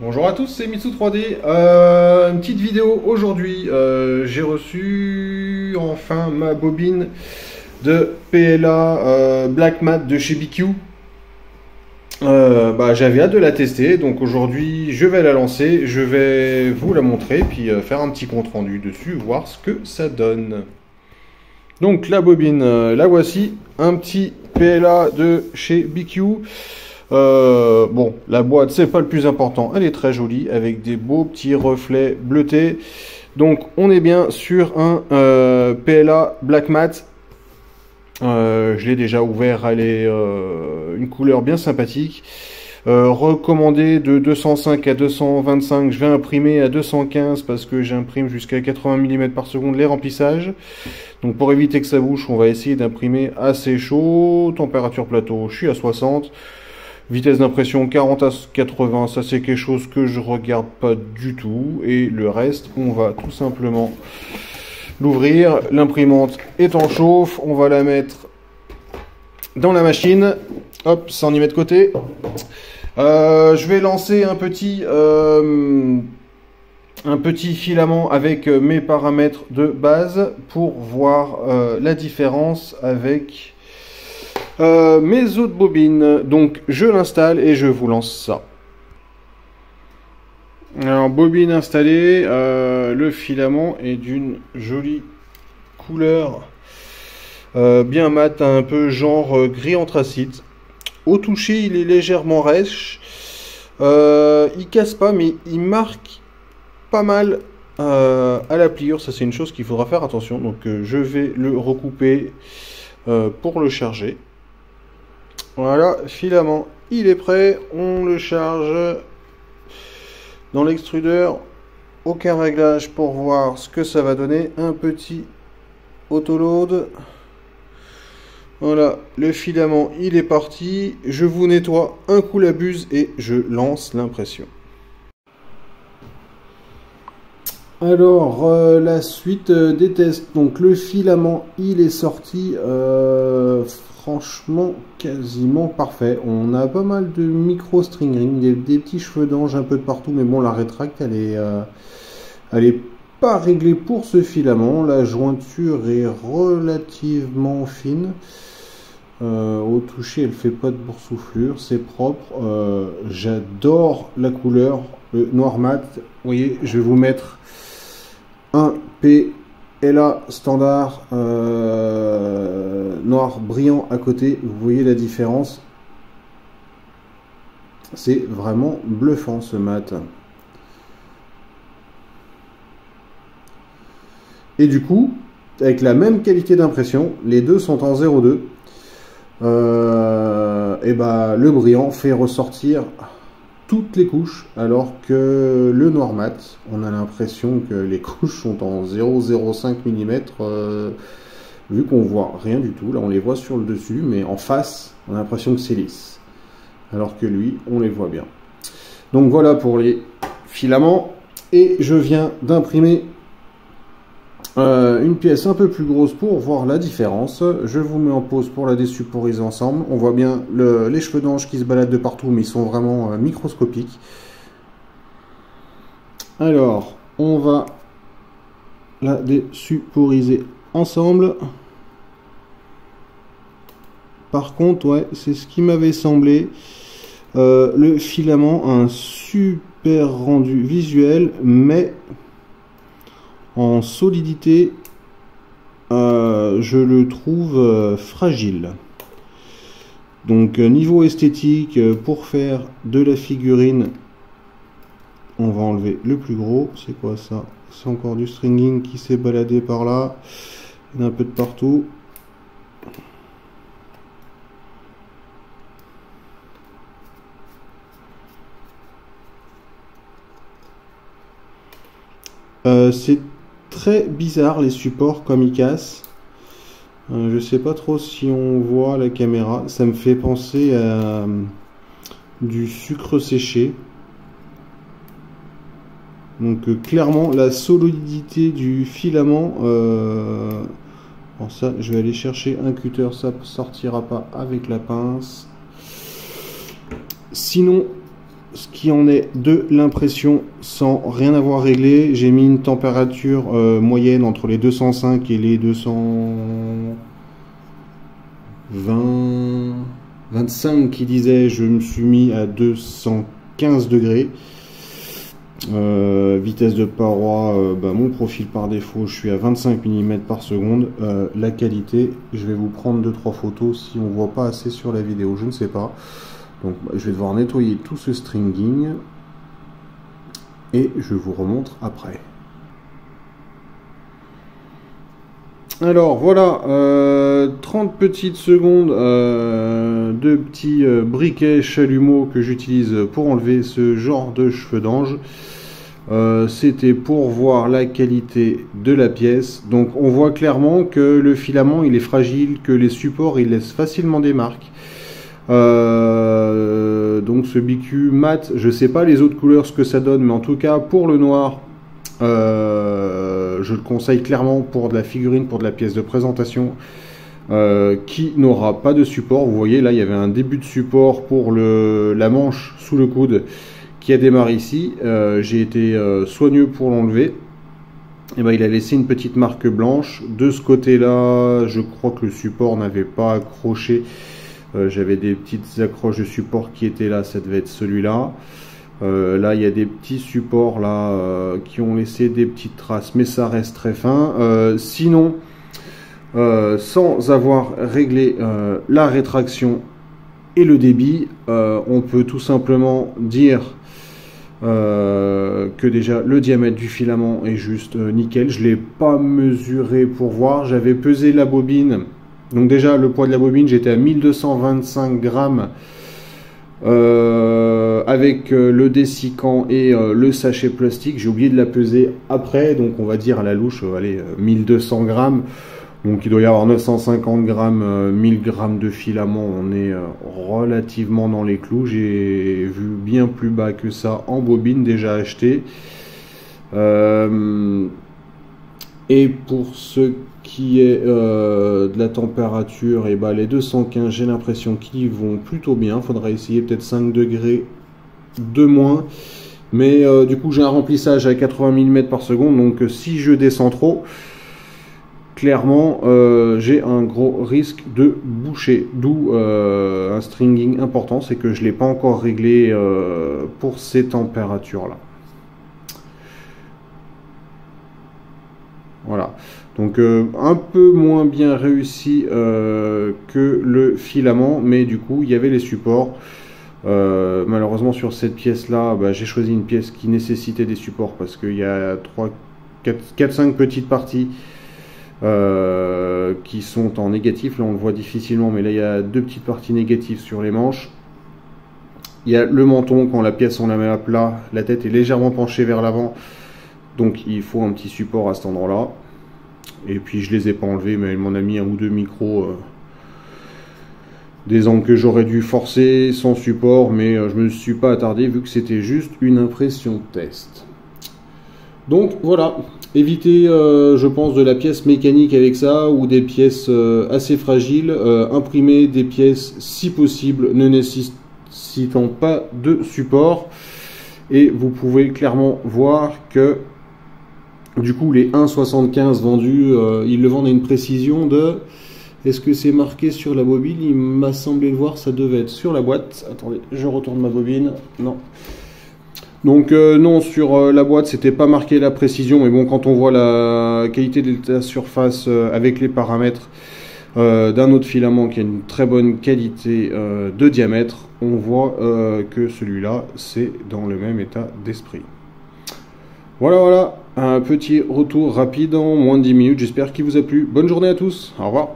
Bonjour à tous, c'est Mitsu 3D. Une petite vidéo aujourd'hui. J'ai reçu enfin ma bobine de PLA Black Matte de chez BQ. J'avais hâte de la tester, donc aujourd'hui je vais la lancer, je vais vous la montrer, puis faire un petit compte rendu dessus, voir ce que ça donne. Donc la bobine, la voici, un petit PLA de chez BQ. Bon, la boîte, c'est pas le plus important, elle est très jolie, avec des beaux petits reflets bleutés. Donc, on est bien sur un PLA Black Matte. Je l'ai déjà ouvert, elle est une couleur bien sympathique. Recommandé de 205 à 225, je vais imprimer à 215 parce que j'imprime jusqu'à 80 mm par seconde les remplissages. Donc pour éviter que ça bouche, on va essayer d'imprimer assez chaud. Température plateau, je suis à 60. Vitesse d'impression 40 à 80, ça c'est quelque chose que je regarde pas du tout. Et le reste, on va tout simplement l'ouvrir. L'imprimante est en chauffe, on va la mettre dans la machine. Hop, ça en y met de côté. Je vais lancer un petit filament avec mes paramètres de base pour voir la différence avec mes autres bobines. Donc je l'installe et je vous lance ça. Alors bobine installée, le filament est d'une jolie couleur bien mat, un peu genre gris anthracite. Au toucher il est légèrement rêche, il casse pas mais il marque pas mal à la pliure, ça c'est une chose qu'il faudra faire attention. Donc je vais le recouper pour le charger. Voilà, filament, il est prêt, on le charge dans l'extrudeur, aucun réglage pour voir ce que ça va donner, un petit autoload. Voilà, le filament, il est parti, je vous nettoie un coup la buse et je lance l'impression. Alors, la suite des tests, donc le filament, il est sorti, franchement, quasiment parfait. On a pas mal de micro-string, des petits cheveux d'ange un peu de partout, mais bon, la rétracte, elle est pas réglée pour ce filament. La jointure est relativement fine. Au toucher, elle fait pas de boursouflure, c'est propre. J'adore la couleur, le noir mat. Vous voyez, je vais vous mettre un PLA standard noir brillant à côté. Vous voyez la différence, c'est vraiment bluffant ce mat. Et du coup, avec la même qualité d'impression, les deux sont en 0,2. Le brillant fait ressortir toutes les couches, alors que le noir mat, on a l'impression que les couches sont en 0,05 mm, vu qu'on voit rien du tout. Là, on les voit sur le dessus, mais en face, on a l'impression que c'est lisse, alors que lui, on les voit bien. Donc voilà pour les filaments, et je viens d'imprimer une pièce un peu plus grosse pour voir la différence. Je vous mets en pause pour la désuporiser ensemble. On voit bien les cheveux d'ange qui se baladent de partout, mais ils sont vraiment microscopiques. Alors, on va la désuporiser ensemble. Par contre, ouais, c'est ce qui m'avait semblé. Le filament a un super rendu visuel, mais en solidité, je le trouve fragile. Donc niveau esthétique, pour faire de la figurine, on va enlever le plus gros. C'est quoi ça? C'est encore du stringing qui s'est baladé par là. Il y en a un peu de partout. C'est très bizarre les supports comme ils cassent. Je sais pas trop si on voit la caméra. Ça me fait penser à du sucre séché. Donc clairement la solidité du filament. Bon, ça, je vais aller chercher un cutter. Ça ne sortira pas avec la pince. Sinon, ce qui en est de l'impression sans rien avoir réglé. J'ai mis une température moyenne entre les 205 et les 225 qui disait. Je me suis mis à 215 degrés. Vitesse de paroi, mon profil par défaut, je suis à 25 mm par seconde. La qualité, je vais vous prendre 2-3 photos si on voit pas assez sur la vidéo, je ne sais pas. Donc je vais devoir nettoyer tout ce stringing et je vous remontre après. Alors voilà, 30 petites secondes de petits briquets chalumeaux que j'utilise pour enlever ce genre de cheveux d'ange. C'était pour voir la qualité de la pièce. Donc on voit clairement que le filament il est fragile, que les supports il laisse facilement des marques. Donc ce BQ mat, je sais pas les autres couleurs ce que ça donne, mais en tout cas pour le noir, je le conseille clairement pour de la figurine, pour de la pièce de présentation qui n'aura pas de support. Vous voyez là il y avait un début de support pour la manche sous le coude qui a démarré ici. J'ai été soigneux pour l'enlever. Et il a laissé une petite marque blanche. De ce côté là je crois que le support n'avait pas accroché. J'avais des petites accroches de support qui étaient là, ça devait être celui-là. Là il y a des petits supports là qui ont laissé des petites traces, mais ça reste très fin. Sinon sans avoir réglé la rétraction et le débit, on peut tout simplement dire que déjà le diamètre du filament est juste nickel. Je ne l'ai pas mesuré pour voir, j'avais pesé la bobine. Donc déjà le poids de la bobine, j'étais à 1225 grammes avec le dessicant et le sachet plastique. J'ai oublié de la peser après, donc on va dire à la louche, allez, 1200 grammes. Donc il doit y avoir 950 grammes, 1000 grammes de filament. On est relativement dans les clous. J'ai vu bien plus bas que ça en bobine déjà acheté. Et pour ce qui est de la température, et les 215, j'ai l'impression qu'ils vont plutôt bien. Il faudra essayer peut-être 5 degrés de moins. Mais du coup, j'ai un remplissage à 80 mm par seconde. Donc si je descends trop, clairement, j'ai un gros risque de boucher. D'où un stringing important, c'est que je ne l'ai pas encore réglé pour ces températures-là. Voilà, donc un peu moins bien réussi que le filament, mais du coup il y avait les supports. Malheureusement sur cette pièce là, j'ai choisi une pièce qui nécessitait des supports parce qu'il y a 4-5 petites parties qui sont en négatif. Là on le voit difficilement, mais là il y a 2 petites parties négatives sur les manches. Il y a le menton, quand la pièce on la met à plat, la tête est légèrement penchée vers l'avant. Donc il faut un petit support à cet endroit là. Et puis je les ai pas enlevés, mais elle m'en a mis un ou deux micros. Des angles que j'aurais dû forcer sans support, mais je me suis pas attardé vu que c'était juste une impression test. Donc voilà, évitez je pense de la pièce mécanique avec ça, ou des pièces assez fragiles. Imprimez des pièces si possible ne nécessitant pas de support. Et vous pouvez clairement voir que du coup les 1,75 vendus, ils le vendent à une précision de... Est-ce que c'est marqué sur la bobine? Il m'a semblé le voir, ça devait être sur la boîte. Attendez, je retourne ma bobine. Non. Donc non, sur la boîte, c'était pas marqué la précision. Mais bon, quand on voit la qualité de la surface avec les paramètres d'un autre filament qui a une très bonne qualité de diamètre, on voit que celui-là, c'est dans le même état d'esprit. Voilà, un petit retour rapide en moins de 10 minutes. J'espère qu'il vous a plu. Bonne journée à tous. Au revoir.